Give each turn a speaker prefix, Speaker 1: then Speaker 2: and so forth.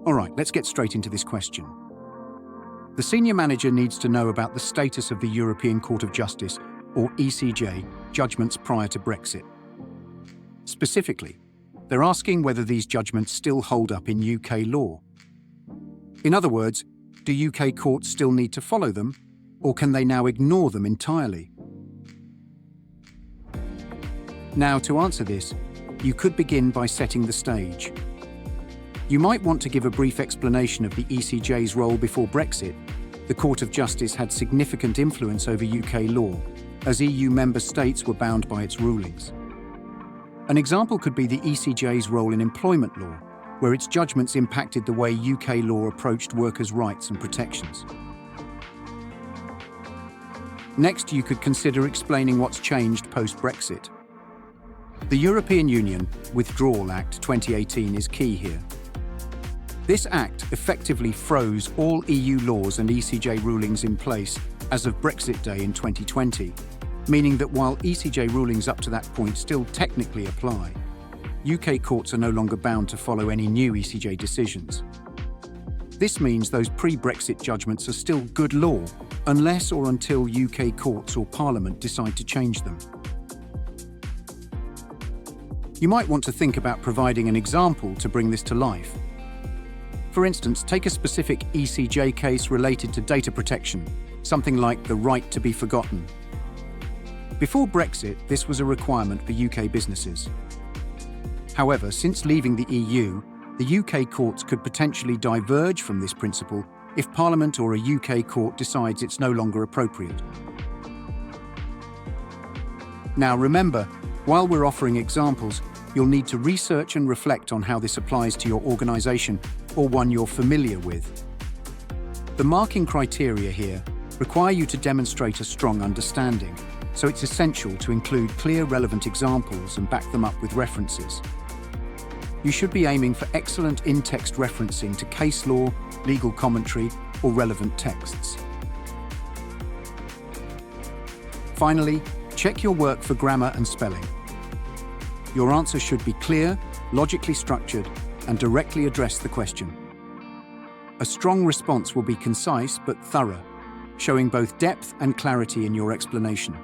Speaker 1: All right, let's get straight into this question. The senior manager needs to know about the status of the European Court of Justice, or ECJ, judgments prior to Brexit. Specifically, they're asking whether these judgments still hold up in UK law. In other words, do UK courts still need to follow them, or can they now ignore them entirely? Now, to answer this, you could begin by setting the stage. You might want to give a brief explanation of the ECJ's role before Brexit. The Court of Justice had significant influence over UK law, as EU member states were bound by its rulings. An example could be the ECJ's role in employment law, where its judgments impacted the way UK law approached workers' rights and protections. Next, you could consider explaining what's changed post-Brexit. The European Union Withdrawal Act 2018 is key here. This act effectively froze all EU laws and ECJ rulings in place as of Brexit Day in 2020, meaning that while ECJ rulings up to that point still technically apply, UK courts are no longer bound to follow any new ECJ decisions. This means those pre-Brexit judgments are still good law, unless or until UK courts or Parliament decide to change them. You might want to think about providing an example to bring this to life. For instance, take a specific ECJ case related to data protection, something like the right to be forgotten. Before Brexit, this was a requirement for UK businesses. However, since leaving the EU, the UK courts could potentially diverge from this principle if Parliament or a UK court decides it's no longer appropriate. Now remember, while we're offering examples, you'll need to research and reflect on how this applies to your organisation or one you're familiar with. The marking criteria here require you to demonstrate a strong understanding, so it's essential to include clear, relevant examples and back them up with references. You should be aiming for excellent in-text referencing to case law, legal commentary, or relevant texts. Finally, check your work for grammar and spelling. Your answer should be clear, logically structured, and directly address the question. A strong response will be concise but thorough, showing both depth and clarity in your explanation.